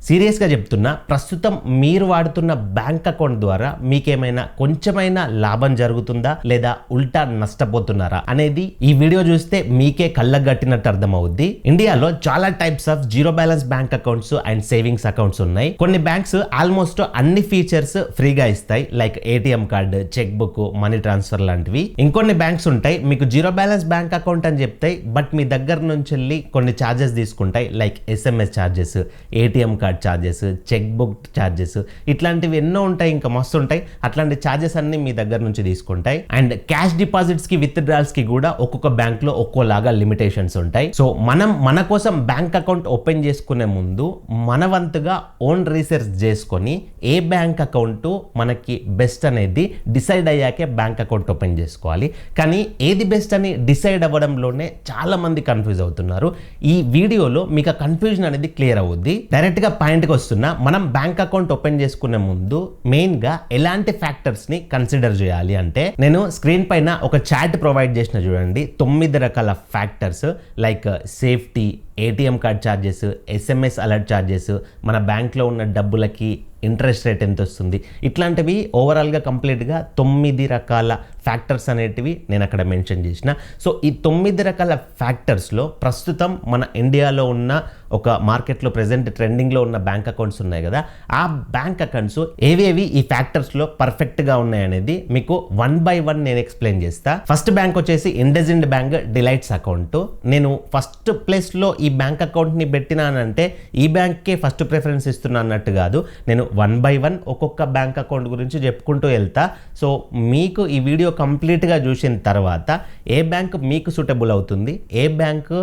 సీరియస్గా చెప్తున్నా, ప్రస్తుతం మీరు వాడుతున్న బ్యాంక్ అకౌంట్ ద్వారా మీకేమైనా కొంచెమైనా లాభం జరుగుతుందా లేదా ఉల్టా నష్టపోతున్నారా అనేది ఈ వీడియో చూస్తే మీకే కళ్ళకు కట్టినట్టు అర్థమవుద్ది. ఇండియాలో చాలా types of zero balance bank accounts and savings accounts ఉన్నాయి. కొన్ని బ్యాంక్స్ ఆల్మోస్ట్ అన్ని ఫీచర్స్ ఫ్రీగా ఇస్తాయి, like ATM card, cheque book, money transfer లాంటివి. ఇంకొన్ని బ్యాంక్స్ ఉంటాయి మీకు జీరో బ్యాలెన్స్ బ్యాంక్ అకౌంట్ అని చెప్తాయి, బట్ మీ దగ్గర నుంచి వెళ్ళి కొన్ని ఛార్జెస్ తీసుకుంటాయి, like SMS charges, ATM card charges, cheque book charges, ఇట్లాంటివి ఎన్నో ఉంటాయి, ఇంకా మస్తు ఉంటాయి. అట్లాంటి ఛార్జెస్ అన్ని మీ దగ్గర నుంచి తీసుకుంటాయి. అండ్ క్యాష్ డిపాజిట్స్ కి, విత్ డ్రాల్స్ కి కూడా ఒక్కొక్క బ్యాంక్ లో ఒక్కోలాగా లిమిటేషన్స్ ఉంటాయి. సో మనం మన కోసం బ్యాంక్ అకౌంట్ ఓపెన్ చేసుకునే ముందు మన వంతుగా ఓన్ రీసెర్చ్ చేసుకొని ఏ బ్యాంక్ అకౌంట్ మనకి బెస్ట్ అనేది డిసైడ్ అయ్యాకే బ్యాంక్ అకౌంట్ ఓపెన్ చేసుకోవాలి. కానీ ఏది బెస్ట్ అని డిసైడ్ అవ్వడంలోనే చాలా మంది కన్ఫ్యూజ్ అవుతున్నారు. ఈ వీడియోలో మీకు ఆ కన్ఫ్యూజన్ అనేది క్లియర్ అవుద్ది. డైరెక్ట్ గా పాయింట్కి వస్తున్నా, మనం బ్యాంక్ అకౌంట్ ఓపెన్ చేసుకునే ముందు మెయిన్ గా ఎలాంటి ఫ్యాక్టర్స్ ని కన్సిడర్ చేయాలి అంటే, నేను స్క్రీన్ పైన ఒక చార్ట్ ప్రొవైడ్ చేసిన చూడండి. 9 రకాల factors like safety, ATM card charges, SMS alert charges, మన బ్యాంక్లో ఉన్న డబ్బులకి ఇంట్రెస్ట్ రేట్ ఎంత వస్తుంది, ఇట్లాంటివి ఓవరాల్గా కంప్లీట్గా 9 రకాల ఫ్యాక్టర్స్ అనేటివి నేను అక్కడ మెన్షన్ చేసిన. సో ఈ 9 రకాల ఫ్యాక్టర్స్లో ప్రస్తుతం మన ఇండియాలో ఉన్న ఒక మార్కెట్లో ప్రెజెంట్ ట్రెండింగ్లో ఉన్న బ్యాంక్ అకౌంట్స్ ఉన్నాయి కదా, ఆ బ్యాంక్ అకౌంట్స్ ఏవేవి ఈ ఫ్యాక్టర్స్లో పర్ఫెక్ట్గా ఉన్నాయి అనేది మీకు 1 by 1 నేను ఎక్స్ప్లెయిన్ చేస్తా. ఫస్ట్ బ్యాంక్ వచ్చేసి ఇండస్ఇండ్ బ్యాంక్ డిలైట్స్ అకౌంట్. నేను ఫస్ట్ ప్లేస్లో ఈ బ్యాంక్ అకౌంట్ని పెట్టినానంటే ఈ బ్యాంక్కే ఫస్ట్ ప్రిఫరెన్స్ ఇస్తున్నా అన్నట్టు కాదు. నేను 1 by 1 ఒక్కొక్క బ్యాంక్ అకౌంట్ గురించి చెప్పుకుంటూ వెళ్తా. సో మీకు ఈ వీడియో కంప్లీట్గా చూసిన తర్వాత ఏ బ్యాంక్ మీకు సూటబుల్ అవుతుంది, ఏ బ్యాంకు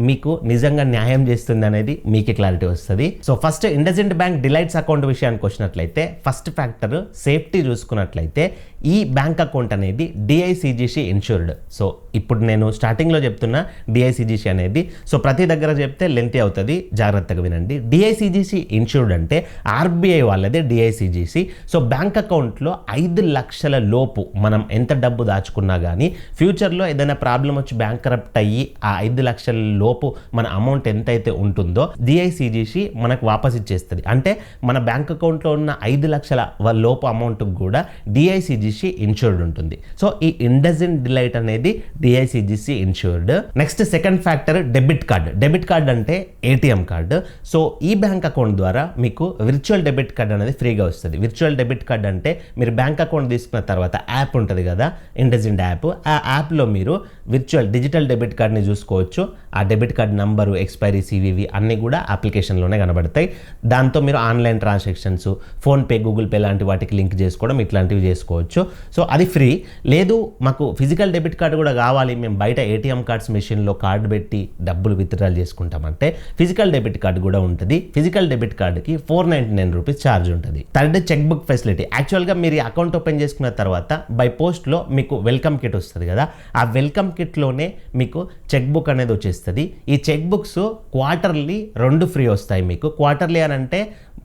మీకు నిజంగా న్యాయం చేస్తుంది అనేది మీకు క్లారిటీ వస్తుంది. So first IndusInd bank delights account విషయానికి వచ్చినట్లయితే, ఫస్ట్ ఫ్యాక్టర్ సేఫ్టీ చూసుకున్నట్లయితే ఈ బ్యాంక్ అకౌంట్ అనేది డిఐసిజిసి ఇన్సూర్డ్. సో ఇప్పుడు నేను స్టార్టింగ్లో చెప్తున్నా డిఐసిజిసి అనేది, సో ప్రతి దగ్గర చెప్తే లెంతీ అవుతుంది, జాగ్రత్తగా వినండి. డిఐసిజిసి ఇన్సూర్డ్ అంటే ఆర్బీఐ వాళ్ళదే డిఐసిజిసి. సో బ్యాంక్ అకౌంట్లో 5 లక్షల లోపు మనం ఎంత డబ్బు దాచుకున్నా కానీ ఫ్యూచర్లో ఏదైనా ప్రాబ్లం వచ్చి బ్యాంక్ కరప్ట్ అయ్యి ఆ 5 లక్షల లోపు మన అమౌంట్ ఎంతైతే ఉంటుందో డిఐసిజిసి మనకు వాపస్ ఇచ్చేస్తుంది. అంటే మన బ్యాంక్ అకౌంట్లో ఉన్న 5 లక్షల లోపు అమౌంట్ కూడా డిఐసిజిసి ఇన్సూర్డ్ ఉంటుంది. సో ఈ ఇండస్ఇండ్ డిలైట్ అనేది DICGC insured. Next second factor debit card. Debit card అంటే ఏటీఎం కార్డు. సో ఈ బ్యాంక్ అకౌంట్ ద్వారా మీకు విర్చువల్ డెబిట్ కార్డ్ అనేది ఫ్రీగా వస్తుంది. విర్చువల్ డెబిట్ కార్డ్ అంటే మీరు బ్యాంక్ అకౌంట్ తీసుకున్న తర్వాత యాప్ ఉంటుంది కదా, ఇండస్ఇండ్ యాప్, ఆ యాప్లో మీరు విర్చువల్ డిజిటల్ డెబిట్ కార్డ్ని చూసుకోవచ్చు. ఆ debit card number, expiry, CVV అన్నీ కూడా అప్లికేషన్లోనే కనబడతాయి. దాంతో మీరు online transactions, PhonePe, Google pay లాంటి వాటికి లింక్ చేసుకోవడం ఇట్లాంటివి చేసుకోవచ్చు. సో అది ఫ్రీ. లేదు మాకు ఫిజికల్ డెబిట్ కార్డు కూడా కావాలి, మేము బయట ఏటీఎం కార్డ్స్ మెషిన్లో కార్డు పెట్టి డబ్బులు విత్డ్రాల్ చేసుకుంటామంటే ఫిజికల్ డెబిట్ కార్డు కూడా ఉంటుంది. ఫిజికల్ డెబిట్ కార్డుకి 499 రూపీస్ ఛార్జ్ ఉంటుంది. Third cheque book facility. యాక్చువల్గా మీరు ఈ అకౌంట్ ఓపెన్ చేసుకున్న తర్వాత బై పోస్ట్లో మీకు వెల్కమ్ కిట్ వస్తుంది కదా, ఆ వెల్కమ్ కిట్లోనే మీకు చెక్ బుక్ అనేది వచ్చేస్తుంది. ఈ చెక్ బుక్స్ క్వార్టర్లీ 2 ఫ్రీ వస్తాయి మీకు. క్వార్టర్లీ అని అంటే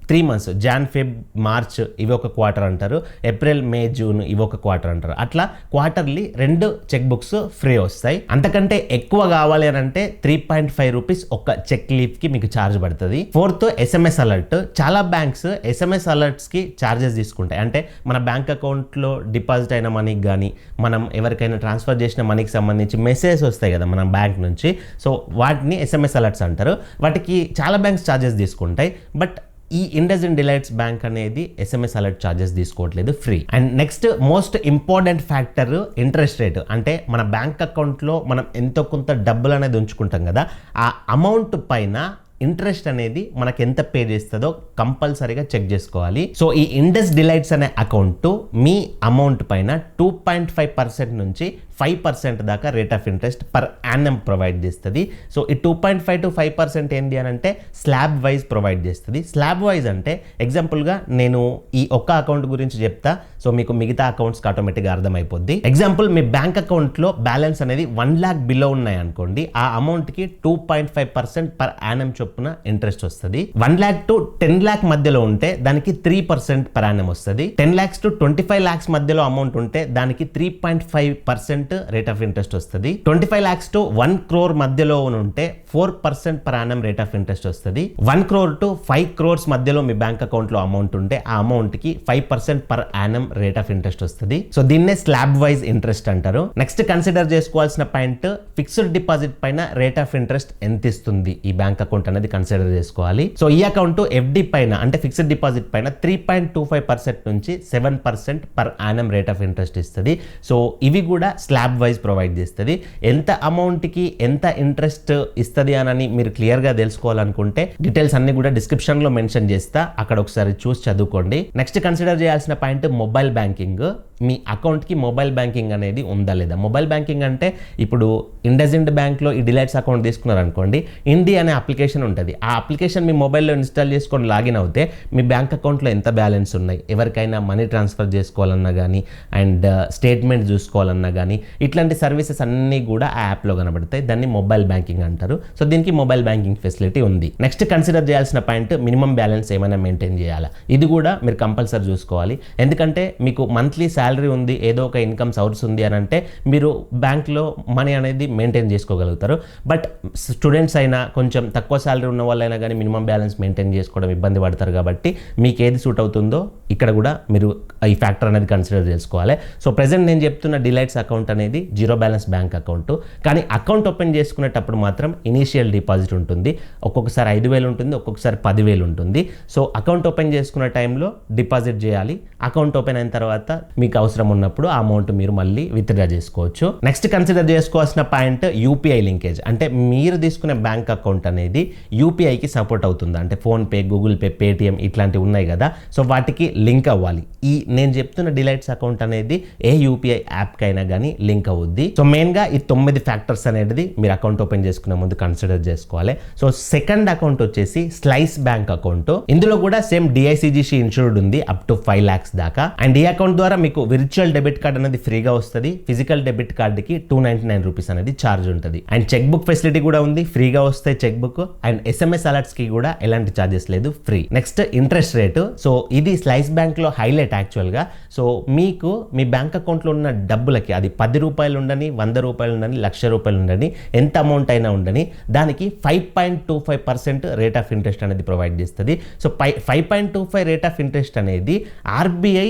3 months, జాన్, ఫెబ్, మార్చ్ ఇవి ఒక క్వార్టర్ అంటారు, ఏప్రిల్, మే, జూన్ ఇవి ఒక క్వార్టర్ అంటారు. అట్లా క్వార్టర్లీ 2 చెక్ బుక్స్ ఫ్రీ వస్తాయి. అంతకంటే ఎక్కువ కావాలి అని అంటే 3.5 రూపీస్ ఒక చెక్ లీఫ్కి మీకు ఛార్జ్ పడుతుంది. Fourth SMS alert. చాలా బ్యాంక్స్ ఎస్ఎంఎస్ అలర్ట్స్కి ఛార్జెస్ తీసుకుంటాయి. అంటే మన బ్యాంక్ అకౌంట్లో డిపాజిట్ అయిన మనీకి కానీ మనం ఎవరికైనా ట్రాన్స్ఫర్ చేసిన మనీకి సంబంధించి మెసేజెస్ వస్తాయి కదా మన బ్యాంక్ నుంచి, సో వాటిని ఎస్ఎంఎస్ అలర్ట్స్ అంటారు. వాటికి చాలా బ్యాంక్స్ ఛార్జెస్ తీసుకుంటాయి. బట్ ఈ ఇండస్ఇండ్ డిలైట్స్ బ్యాంక్ అనేది ఎస్ఎంఎస్ అలర్ట్ ఛార్జెస్ తీసుకోవట్లేదు, free. And next most important factor interest rate. అంటే మన బ్యాంక్ అకౌంట్లో మనం ఎంతో కొంత డబ్బులు అనేది ఉంచుకుంటాం కదా, ఆ అమౌంట్ పైన ఇంట్రెస్ట్ అనేది మనకు ఎంత పే చేస్తుందో కంపల్సరీగా చెక్ చేసుకోవాలి. సో ఈ ఇండస్ డిలైట్స్ అనే అకౌంట్ మీ అమౌంట్ పైన 2.5% నుంచి 5% దాకా rate of interest per annum provide చేస్తుంది. సో ఈ 2.5 to 5% ఏంటి అని అంటే స్లాబ్ వైజ్ ప్రొవైడ్ చేస్తుంది. స్లాబ్ వైజ్ అంటే ఎగ్జాంపుల్గా నేను ఈ ఒక్క అకౌంట్ గురించి చెప్తా, సో మీకు మిగతా అకౌంట్స్కి ఆటోమేటిక్గా అర్థమైపోద్ది. ఎగ్జాంపుల్, మీ బ్యాంక్ అకౌంట్లో బ్యాలెన్స్ అనేది 1 lakh బిలో ఉన్నాయి అనుకోండి, ఆ అమౌంట్కి 2.5% పర్ యానం చొప్పున ఇంట్రెస్ట్ వస్తుంది. 1 lakh to 10 lakh మధ్యలో ఉంటే దానికి 3% పర్ యానం వస్తుంది. 10 lakhs to 25 lakhs మధ్యలో అమౌంట్ ఉంటే దానికి 3.5% రేట్ ఆఫ్ ఇంట్రెస్ట్ వస్తుంది. 25 lakhs to 1 crore మధ్యలో ఉంటే 4% per annum rate of interest వస్తుంది. 1 crore to 5 crores మధ్యలో మీ బ్యాంక్ అకౌంట్ లో అమౌంట్ ఉంటే ఆ అమౌంట్ కి 5% per annum rate of interest వస్తుంది. సో దీన్నే స్లాబ్ వైజ్ ఇంట్రెస్ట్ అంటారు. నెక్స్ట్ కన్సిడర్ చేసుకోవాల్సిన పాయింట్, ఫిక్స్డ్ డిపాజిట్ పైన రేట్ ఆఫ్ ఇంట్రెస్ట్ ఎంత ఇస్తుంది ఈ బ్యాంక్ అకౌంట్ అనేది కన్సిడర్ చేసుకోవాలి. సో ఈ అకౌంట్ ఎఫ్డి పైన అంటే ఫిక్స్డ్ డిపాజిట్ పైన 3.25% నుంచి 7% per annum rate of interest ఇస్తుంది. సో ఇవి కూడా స్లాబ్ వైజ్ ప్రొవైడ్ చేస్తుంది. ఎంత అమౌంట్ కి ఎంత ఇంట్రెస్ట్ ఇస్తుంది అని మీరు క్లియర్ గా తెలుసుకోవాలనుకుంటే డీటెయిల్స్ అన్ని కూడా డిస్క్రిప్షన్ లో మెన్షన్ చేస్తా, అక్కడ ఒకసారి చూసి చదువుకోండి. నెక్స్ట్ కన్సిడర్ చేయాల్సిన పాయింట్ మొబైల్ బ్యాంకింగ్. మీ అకౌంట్ కి మొబైల్ బ్యాంకింగ్ అనేది ఉందా లేదా. మొబైల్ బ్యాంకింగ్ అంటే ఇప్పుడు ఇండస్ఇండ్ బ్యాంక్ లో ఈ డిలైట్స్ అకౌంట్ తీసుకున్నారనుకోండి, ఇండి అనే అప్లికేషన్ ఉంటుంది. ఆ అప్లికేషన్ మీ మొబైల్లో ఇన్స్టాల్ చేసుకొని లాగిన్ అవుతే మీ బ్యాంక్ అకౌంట్లో ఎంత బ్యాలెన్స్ ఉన్నాయి, ఎవరికైనా మనీ ట్రాన్స్ఫర్ చేసుకోవాలన్నా కానీ అండ్ స్టేట్మెంట్ చూసుకోవాలన్నా కానీ ఇట్లాంటి సర్వీసెస్ అన్నీ కూడా ఆ యాప్లో కనబడతాయి. దాన్ని మొబైల్ బ్యాంకింగ్ అంటారు. సో దీనికి మొబైల్ బ్యాంకింగ్ ఫెసిలిటీ ఉంది. నెక్స్ట్ కన్సిడర్ చేయాల్సిన పాయింట్, మినిమం బ్యాలెన్స్ ఏమైనా మెయింటైన్ చేయాలా. ఇది కూడా మీరు కంపల్సరీ చూసుకోవాలి. ఎందుకంటే మీకు మంత్లీ శాలరీ ఉంది, ఏదో ఒక ఇన్కమ్ సోర్స్ ఉంది అని అంటే మీరు బ్యాంక్లో మనీ అనేది మెయింటైన్ చేసుకోగలుగుతారు. బట్ స్టూడెంట్స్ అయినా కొంచెం తక్కువ శాలరీ ఉన్న వాళ్ళైనా కానీ మినిమం బ్యాలెన్స్ మెయింటైన్ చేసుకోవడం ఇబ్బంది పడతారు. కాబట్టి మీకు ఏది సూట్ అవుతుందో ఇక్కడ కూడా మీరు ఈ ఫ్యాక్టర్ అనేది కన్సిడర్ చేసుకోవాలి. సో ప్రెసెంట్ నేను చెప్తున్న డిలైట్స్ అకౌంట్ అనేది జీరో బ్యాలెన్స్ బ్యాంక్ అకౌంట్. కానీ అకౌంట్ ఓపెన్ చేసుకునేటప్పుడు మాత్రం ఇనీషియల్ డిపాజిట్ ఉంటుంది. ఒక్కొక్కసారి 5,000 ఉంటుంది, ఒక్కొక్కసారి 10,000 ఉంటుంది. సో అకౌంట్ ఓపెన్ చేసుకున్న టైంలో డిపాజిట్ చేయాలి. అకౌంట్ ఓపెన్ అయిన తర్వాత మీకు అవసరం ఉన్నప్పుడు ఆ అమౌంట్ మీరు మళ్ళీ విత్డ్రా చేసుకోవచ్చు. నెక్స్ట్ కన్సిడర్ చేసుకోవాల్సిన పాయింట్ యూపీఐ లింకేజ్. అంటే మీరు తీసుకునే బ్యాంక్ అకౌంట్ అనేది యూపీఐకి సపోర్ట్ అవుతుందా అంటే ఫోన్పే, గూగుల్ పే, పేటిఎం ఇట్లాంటివి ఉన్నాయి కదా. సో వాటికి లింక్ అవ్వాలి. ఈ నేను చెప్తున్న డిలైట్స్ అకౌంట్ అనేది ఏ యూపీఐ యాప్కైనా కానీ లింక్ అవుద్ది. సో మెయిన్గా ఈ 9 ఫ్యాక్టర్స్ అనేది మీరు అకౌంట్ ఓపెన్ చేసుకునే ముందు కన్సిడర్ చేసుకోవాలి. సో సెకండ్ అకౌంట్ వచ్చేసి స్లైస్ బ్యాంక్ అకౌంట్. ఇందులో కూడా సేమ్ డిఐసిజిసి ఇన్సూర్డ్ ఉంది అప్ టు 5 lakhs దాకా. అండ్ ఈ అకౌంట్ ద్వారా మీకు విర్చువల్ డెబిట్ కార్డ్ అనేది ఫ్రీగా వస్తుంది. ఫిజికల్ డెబిట్ కార్డుకి 299 రూపీస్ అనేది ఛార్జ్ ఉంటుంది. అండ్ చెక్ బుక్ ఫెసిలిటీ కూడా ఉంది, ఫ్రీగా వస్తాయి cheque book. And SMS alerts కి కూడా ఎలాంటి ఛార్జెస్ లేదు, free. Next interest rate. So ఇది స్లైస్ బ్యాంక్ లో హైలైట్ యాక్చువల్ గా. సో మీకు మీ బ్యాంక్ అకౌంట్ లో ఉన్న డబ్బులకి అది 10 రూపాయలు ఉండని, 100 రూపాయలు ఉండని, 1,00,000 రూపాయలు ఉండని, ఎంత అమౌంట్ అయినా ఉండని దానికి 5.25% రేట్ ఆఫ్ ఇంట్రెస్ట్ అనేది ప్రొవైడ్ చేస్తుంది. సో 5.25 రేట్ ఆఫ్ ఇంట్రెస్ట్ అనేది ఆర్బీఐ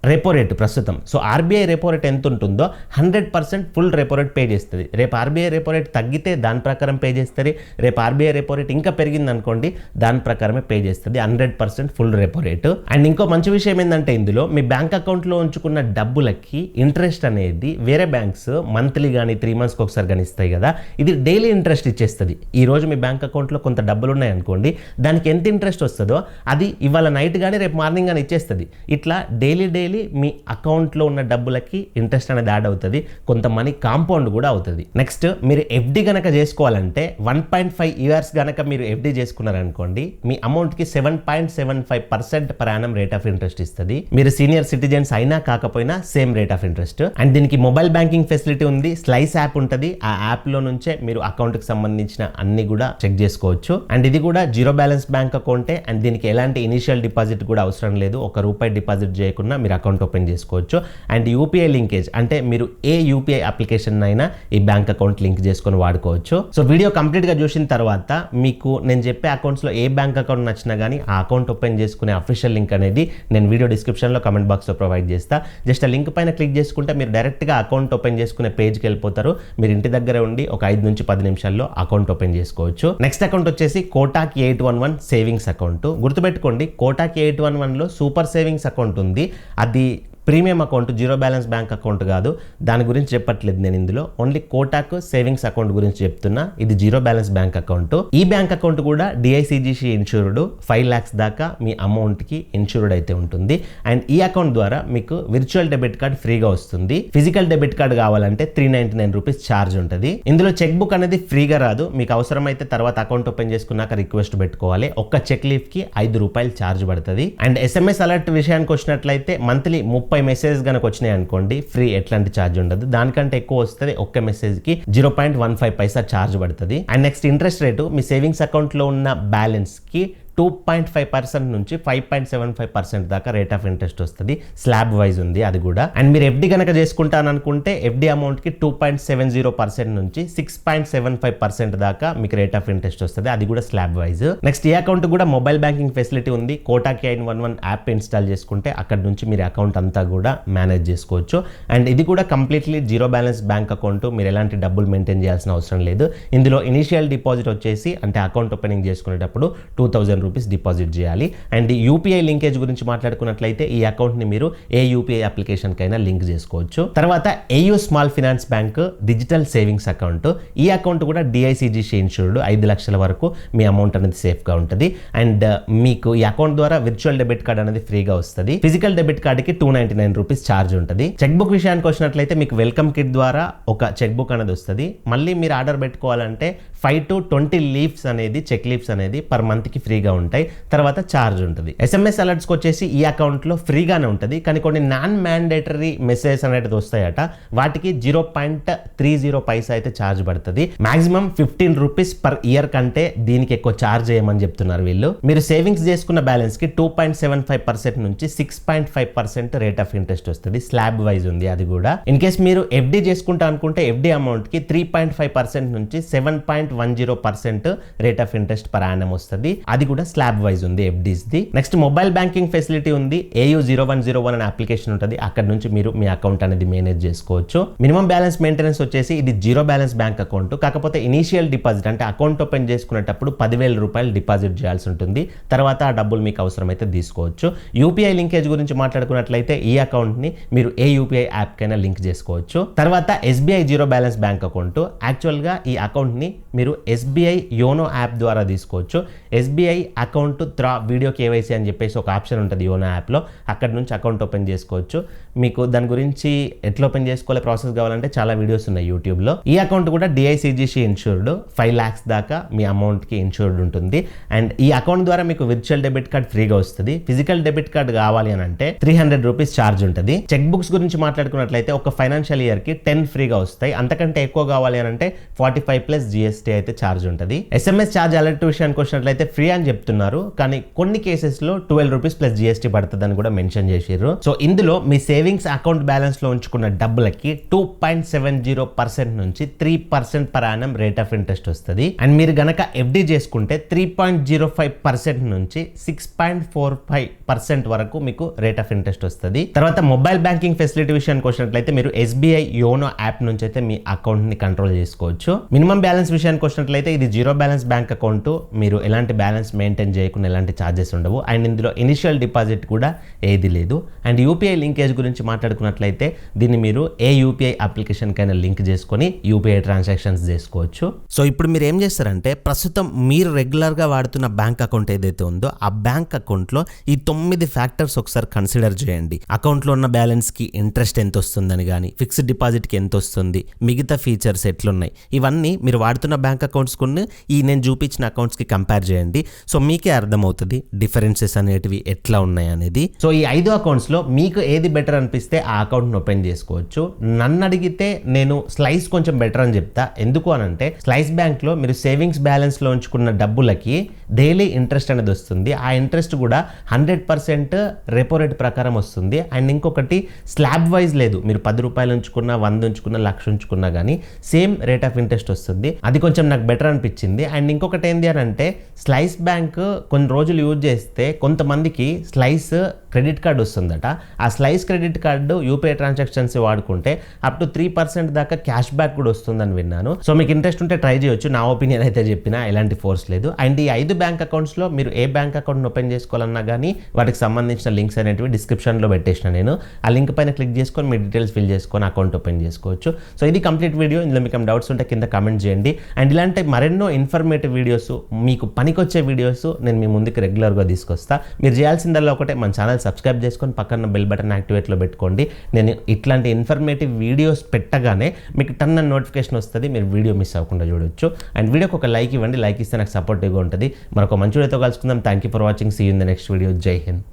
రెపో రేటు ప్రస్తుతం. సో ఆర్బీఐ రెపో రేట్ ఎంత ఉంటుందో 100% ఫుల్ రెపో రేట్ పే చేస్తుంది. రేపు ఆర్బీఐ రెపో రేట్ తగ్గితే దాని ప్రకారం పే చేస్తుంది. రేపు ఆర్బీఐ రెపో రేట్ ఇంకా పెరిగింది అనుకోండి, దాని ప్రకారమే పే చేస్తుంది. 100% ఫుల్ రెపో రేటు. అండ్ ఇంకో మంచి విషయం ఏంటంటే ఇందులో మీ బ్యాంక్ అకౌంట్లో ఉంచుకున్న డబ్బులకి ఇంట్రెస్ట్ అనేది వేరే బ్యాంక్స్ మంత్లీ కానీ 3 months ఒకసారి కానీ ఇస్తాయి కదా, ఇది డైలీ ఇంట్రెస్ట్ ఇచ్చేస్తుంది. ఈ రోజు మీ బ్యాంక్ అకౌంట్లో కొంత డబ్బులు ఉన్నాయి అనుకోండి, దానికి ఎంత ఇంట్రెస్ట్ వస్తుందో అది ఇవాళ నైట్ కానీ రేపు మార్నింగ్ కానీ ఇచ్చేస్తుంది. ఇట్లా డైలీ మీ అకౌంట్లో ఉన్న డబ్బులకి ఇంట్రెస్ట్ అనేది యాడ్ అవుతుంది. కొంత మనీ కాంపౌండ్ కూడా అవుతుంది. నెక్స్ట్ మీరు ఎఫ్డి గనక చేసుకోవాలంటే 1.5 years గనక మీరు ఎఫ్డి చేసుకున్నారనుకోండి, మీ అమౌంట్కి 7.75% per annum rate of interest ఇస్తుంది. మీరు సీనియర్ సిటిజన్స్ అయినా కాకపోయినా same rate of interest. And దీనికి మొబైల్ బ్యాంకింగ్ ఫెసిలిటీ ఉంది. స్లైస్ యాప్ ఉంటుంది. ఆ యాప్లో నుంచే మీరు అకౌంట్కి సంబంధించిన అన్ని కూడా చెక్ చేసుకోవచ్చు. అండ్ ఇది కూడా జీరో బ్యాలెన్స్ బ్యాంక్ అకౌంటే. అండ్ దీనికి ఎలాంటి ఇనిషియల్ డిపాజిట్ కూడా అవసరం లేదు. ₹1 డిపాజిట్ చేయకుండా మీరు అకౌంట్ ఓపెన్ చేసుకోవచ్చు. అండ్ యూపీఐ లింకేజ్ అంటే మీరు ఏ యూపీఐ అప్లికేషన్ అయినా ఈ బ్యాంక్ అకౌంట్ లింక్ చేసుకొని వాడుకోవచ్చు. సో వీడియో కంప్లీట్ గా చూసిన తర్వాత మీకు నేను చెప్పే అకౌంట్స్ లో ఏ బ్యాంక్ అకౌంట్ నచ్చినా కానీ ఆ అకౌంట్ ఓపెన్ చేసుకునే అఫీషియల్ లింక్ అనేది నేను వీడియో డిస్క్రిప్షన్ లో కమెంట్ బాక్స్ లో ప్రొవైడ్ చేస్తా. జస్ట్ ఆ లింక్ పైన క్లిక్ చేసుకుంటే మీరు డైరెక్ట్ గా అకౌంట్ ఓపెన్ చేసుకునే పేజ్కి వెళ్ళిపోతారు. మీరు ఇంటి దగ్గర ఉండి ఒక 5 నుంచి 10 నిమిషాల్లో అకౌంట్ ఓపెన్ చేసుకోవచ్చు. నెక్స్ట్ అకౌంట్ వచ్చేసి కోటాక్ 811 సేవింగ్స్ అకౌంట్. గుర్తుపెట్టుకోండి, కోటాక్ 811 లో సూపర్ సేవింగ్స్ అకౌంట్ ఉంది. అది premium account, zero balance bank account కాదు. దాని గురించి చెప్పట్లేదు నేను ఇందులో. ఓన్లీ కోటాక్ సేవింగ్స్ అకౌంట్ గురించి చెప్తున్నా. ఇది జీరో బ్యాలెన్స్ బ్యాంక్ అకౌంట్. ఈ బ్యాంక్ అకౌంట్ కూడా డిఐసిజిసి ఇన్సూర్డ్. 5 lakhs దాకా మీ అమౌంట్కి ఇన్సూర్డ్ అయితే ఉంటుంది. అండ్ ఈ అకౌంట్ ద్వారా మీకు విర్చువల్ డెబిట్ కార్డ్ ఫ్రీగా వస్తుంది. ఫిజికల్ డెబిట్ కార్డ్ కావాలంటే 399 రూపీస్ ఛార్జ్ ఉంటుంది. ఇందులో చెక్ బుక్ అనేది ఫ్రీగా రాదు. మీకు అవసరమైతే తర్వాత అకౌంట్ ఓపెన్ చేసుకున్నాక రిక్వెస్ట్ పెట్టుకోవాలి. ఒక్క చెక్ లీఫ్ కి ₹5 ఛార్జ్ పడుతుంది. అండ్ ఎస్ఎంఎస్ అలర్ట్ విషయానికి వచ్చినట్లయితే మంత్లీ 30 మెసేజ్ కనుక వచ్చినాయి అనుకోండి, ఫ్రీ, ఎట్లాంటి ఛార్జ్ ఉండదు. దానికంటే ఎక్కువ వస్తుంది ఒక్క మెసేజ్ కి 0.15 పైసా ఛార్జ్ పడుతుంది. And next interest rate me savings account లో ఉన్న బ్యాలెన్స్ కి 2.5% నుంచి 5.75% దాకా రేట్ ఆఫ్ ఇంట్రెస్ట్ వస్తుంది. స్లాబ్ వైజ్ ఉంది అది కూడా. అండ్ మీరు ఎఫ్డి కనుక చేసుకుంటాననుకుంటే ఎఫ్డి అమౌంట్కి 2.70% నుంచి 6.75% దాకా మీకు రేట్ ఆఫ్ ఇంట్రెస్ట్ వస్తుంది. అది కూడా స్లాబ్ వైజ్. నెక్స్ట్ ఈ అకౌంట్ కూడా మొబైల్ బ్యాంకింగ్ ఫెసిలిటీ ఉంది. కోటాకి 911 యాప్ ఇన్స్టాల్ చేసుకుంటే అక్కడ నుంచి మీరు అకౌంట్ అంతా కూడా మేనేజ్ చేసుకోవచ్చు. అండ్ ఇది కూడా completely zero balance bank account. మీరు ఎలాంటి డబ్బులు మెయింటైన్ చేయాల్సిన అవసరం లేదు. ఇందులో ఇనిషియల్ డిపాజిట్ వచ్చేసి అంటే అకౌంట్ ఓపెనింగ్ చేసుకునేటప్పుడు 2000 రూపీస్ డిపాజిట్ చేయాలి. అండ్ యూపీఐ లింకేజ్ గురించి మాట్లాడుకున్నట్లయితే ఈ అకౌంట్ ని మీరు ఏ యూపీఐ అప్లికేషన్ కైనా లింక్ చేసుకోవచ్చు. తర్వాత AU small finance bank digital savings account. ఈ అకౌంట్ కూడా డిఐసిజిసి ఇన్సూర్డ్. 5 లక్షల వరకు మీ అమౌంట్ అనేది సేఫ్ గా ఉంటుంది. అండ్ మీకు ఈ అకౌంట్ ద్వారా విర్చువల్ డెబిట్ కార్డ్ అనేది ఫ్రీగా వస్తుంది. ఫిజికల్ డెబిట్ కార్డ్ కి 299 రూపీస్ ఛార్జ్ ఉంటుంది. చెక్ బుక్ విషయానికి వచ్చినట్లయితే మీకు వెల్కమ్ కిట్ ద్వారా ఒక చెక్ బుక్ అనేది వస్తుంది. మళ్ళీ మీరు ఆర్డర్ పెట్టుకోవాలంటే 5 to 20 లీవ్స్ అనేది చెక్ లీవ్స్ అనేది పర్ మంత్ కి ఫ్రీగా ఉంటాయి. తర్వాత ఛార్జ్ ఉంటుంది. ఎస్ఎంఎస్ అలర్ట్స్ వచ్చేసి ఈ అకౌంట్ లో ఫ్రీగానే ఉంటుంది. కానీ కొన్ని నాన్ మ్యాండేటరీ మెసేజెస్ అనేది వస్తాయట. వాటికి 0.30 పైసా అయితే ఛార్జ్ పడుతుంది. మాక్సిమం 15 రూపీస్ పర్ ఇయర్ కంటే దీనికి ఎక్కువ ఛార్జ్ చేయమని చెప్తున్నారు వీళ్ళు. మీరు సేవింగ్స్ చేసుకున్న బ్యాలెన్స్ కి 2.75% నుంచి 6.5% రేట్ ఆఫ్ ఇంట్రెస్ట్ వస్తుంది. స్లాబ్ వైజ్ ఉంది అది కూడా. ఇన్ కేస్ మీరు ఎఫ్డి చేసుకుంటా అనుకుంటే ఎఫ్డి అమౌంట్ కి 3.5% నుంచి 7.10% rate of interest per annum వస్తుంది. అది కూడా స్లాబ్ వైజ్ ఉంది FDs the. Next mobile banking facility ఉంది. ఏయూ 0101 అనే అప్లికేషన్ ఉంటుంది. అక్కడ నుంచి మీరు మీ అకౌంట్ అనేది మేనేజ్ చేసుకోవచ్చు. మినిమం బ్యాలెన్స్ మెయింటెనెన్స్ వచ్చేసి ఇది జీరో బ్యాలెన్స్ బ్యాంక్ అకౌంట్. కాకపోతే ఇనిషియల్ డిపాజిట్ అంటే అకౌంట్ ఓపెన్ చేసుకునేటప్పుడు 10,000 రూపాయలు డిపాజిట్ చేయాల్సి ఉంటుంది. తర్వాత ఆ డబ్బులు మీకు అవసరమైతే తీసుకోవచ్చు. యూపీఐ లింకేజ్ గురించి మాట్లాడుకున్నట్లయితే ఈ అకౌంట్ ని మీరు ఏ యూపీఐ యాప్ కైనా లింక్ చేసుకోవచ్చు. తర్వాత SBI zero balance bank account. Actual గా ఈ అకౌంట్ ని మీరు ఎస్బీఐ యోనో యాప్ ద్వారా తీసుకోవచ్చు. ఎస్బీఐ అకౌంట్ త్రా వీడియో కేవైసీ అని చెప్పేసి ఒక ఆప్షన్ ఉంటుంది యోనో యాప్లో. అక్కడ నుంచి అకౌంట్ ఓపెన్ చేసుకోవచ్చు. మీకు దాని గురించి ఎట్లా ఓపెన్ చేసుకోవాలి ప్రాసెస్ కావాలంటే చాలా వీడియోస్ ఉన్నాయి యూట్యూబ్లో. ఈ అకౌంట్ కూడా డిఐసిజిసి ఇన్సూర్డ్. 5 lakhs దాకా మీ అమౌంట్కి ఇన్సూర్డ్ ఉంటుంది. అండ్ ఈ అకౌంట్ ద్వారా మీకు విర్చువల్ డెబిట్ కార్డ్ ఫ్రీగా వస్తుంది. ఫిజికల్ డెబిట్ కార్డ్ కావాలి అని అంటే 300 రూపీస్ ఛార్జ్ ఉంటుంది. చెక్ బుక్స్ గురించి మాట్లాడుకున్నట్లయితే ఒక ఫైనాన్షియల్ ఇయర్కి 10 ఫ్రీగా వస్తాయి. అంతకంటే ఎక్కువ కావాలి అని అంటే 45+ GST అయితే ఛార్జ్ ఉంటుంది. ఎస్ఎంఎస్ ఛార్జ్ అలర్ట్ విషయానికి వచ్చినట్లయితే ఫ్రీ అని చెప్తున్నారు. కానీ కొన్ని కేసెస్ లో 12 రూపీస్ ప్లస్ GST పడుతుంది అని కూడా మెన్షన్ చేసారు. సో ఇందులో మీ సేవింగ్స్ అకౌంట్ బ్యాలెన్స్ లో ఉంచుకున్న డబ్బులకి 2.70% నుంచి 3% per annum rate of interest వస్తుంది. అండ్ మీరు గనక ఎఫ్డి చేసుకుంటే 3.05% నుంచి 6.45% వరకు మీకు రేట్ ఆఫ్ ఇంట్రెస్ట్ వస్తుంది. తర్వాత మొబైల్ బ్యాంకింగ్ ఫెసిలిటీ విషయానికి వచ్చినట్లయితే మీరు ఎస్బీఐ యోనో యాప్ నుంచి అయితే మీ అకౌంట్ ని కంట్రోల్ చేసుకోవచ్చు. మినిమం బ్యాలెన్స్ విషయానికి వచ్చినట్లయితే ఇది జీరో బ్యాలెన్స్ బ్యాంక్ అకౌంట్. మీరు ఎలాంటి బ్యాలెన్స్ మెయింటైన్ చేయకుండా ఎలాంటి ఛార్జెస్ ఉండవు. అండ్ ఇందులో ఇనిషియల్ డిపాజిట్ కూడా ఏది లేదు. అండ్ యూపీఐ లింకేజ్ గురించి మాట్లాడుకున్నట్లయితే దీన్ని మీరు ఏ యూపీఐ అప్లికేషన్ కైనా లింక్ చేసుకొని యూపీఐ ట్రాన్సాక్షన్స్ చేసుకోవచ్చు. సో ఇప్పుడు మీరు ఏం చేస్తారంటే ప్రస్తుతం మీరు రెగ్యులర్ గా వాడుతున్న బ్యాంక్ అకౌంట్ ఏదైతే ఉందో ఆ బ్యాంక్ అకౌంట్ లో ఈ 9 ఫ్యాక్టర్స్ ఒకసారి కన్సిడర్ చేయండి. అకౌంట్ లో ఉన్న బ్యాలెన్స్ కి ఇంట్రెస్ట్ ఎంత వస్తుందని కానీ, ఫిక్స్డ్ డిపాజిట్ కి ఎంత వస్తుంది, మిగతా ఫీచర్స్ ఎట్లున్నాయి, ఇవన్నీ మీరు వాడుతున్న బ్యాంక్ అకౌంట్స్ కొన్ని ఈ నేను చూపించిన అకౌంట్స్ కి కంపేర్ చేయండి. సో మీకే అర్థమవుతుంది డిఫరెన్సెస్ అనేటివి ఎట్లా ఉన్నాయి అనేది. సో ఈ 5 అకౌంట్స్ లో మీకు ఏది బెటర్ అనిపిస్తే ఆ అకౌంట్ ఓపెన్ చేసుకోవచ్చు. నన్ను అడిగితే నేను స్లైస్ కొంచెం బెటర్ అని చెప్తా. ఎందుకు అనంటే స్లైస్ బ్యాంక్ లో మీరు సేవింగ్స్ బ్యాలెన్స్ లో ఉంచుకున్న డబ్బులకి డైలీ ఇంట్రెస్ట్ అనేది వస్తుంది. ఆ ఇంట్రెస్ట్ కూడా 100% రెపో రేట్ ప్రకారం వస్తుంది. అండ్ ఇంకొకటి స్లాబ్ వైజ్ లేదు. మీరు 10 రూపాయలు ఉంచుకున్నా, 100 ఉంచుకున్నా, 1,00,000 ఉంచుకున్నా కానీ సేమ్ రేట్ ఆఫ్ ఇంట్రెస్ట్ వస్తుంది. అది కొంచెం నాకు బెటర్ అనిపించింది. అండ్ ఇంకొకటి ఏంటి అని అంటే స్లైస్ బ్యాంక్ కొన్ని రోజులు యూజ్ చేస్తే కొంతమందికి స్లైస్ క్రెడిట్ కార్డు వస్తుందట. ఆ slice credit card UPI transactions వాడుకుంటే అప్ టు 3% దాకా క్యాష్ బ్యాక్ కూడా వస్తుందని విన్నాను. సో మీకు ఇంట్రెస్ట్ ఉంటే ట్రై చేయొచ్చు. నా ఒపీనియన్ అయితే చెప్పినా ఎలాంటి ఫోర్స్ లేదు. అండ్ ఈ 5 బ్యాంక్ అకౌంట్స్ లో మీరు ఏ బ్యాంక్ అకౌంట్ ఓపెన్ చేసుకోవాలన్నా కానీ వాటికి సంబంధించిన లింక్స్ అనేటివి డిస్క్రిప్షన్ లో పెట్టేసిన నేను. ఆ లింక్ పైన క్లిక్ చేసుకొని మీ డీటెయిల్స్ ఫిల్ చేసుకొని అకౌంట్ ఓపెన్ చేసుకోవచ్చు. సో ఇది కంప్లీట్ వీడియో. ఇందులో మీకు డౌట్స్ ఉంటే కింద కామెంట్ చేయండి. అండ్ ఇలాంటి మరెన్నో ఇన్ఫర్మేటివ్ వీడియోస్, మీకు పనికొచ్చే వీడియోస్ నేను మీ ముందుకు రెగ్యులర్గా తీసుకొస్తా. మీరు చేయాల్సిందల్లా ఒకటే, మన ఛానల్ సబ్స్క్రైబ్ చేసుకొని పక్కన బెల్ బటన్ యాక్టివేట్లో పెట్టుకోండి. నేను ఇట్లాంటి ఇన్ఫర్మేటివ్ వీడియోస్ పెట్టగానే మీకు టన్ నోటిఫికేషన్ వస్తుంది. మీరు వీడియో మిస్ అవ్వకుండా చూడొచ్చు. అండ్ వీడియోకి ఒక లైక్ ఇవ్వండి. లైక్ ఇస్తే నాకు సపోర్టివ్గా ఉంటుంది. మరొక మంచి వీడియోతో కలుసుకుందాం. Thank you for watching. See you in the next video. జై హింద్.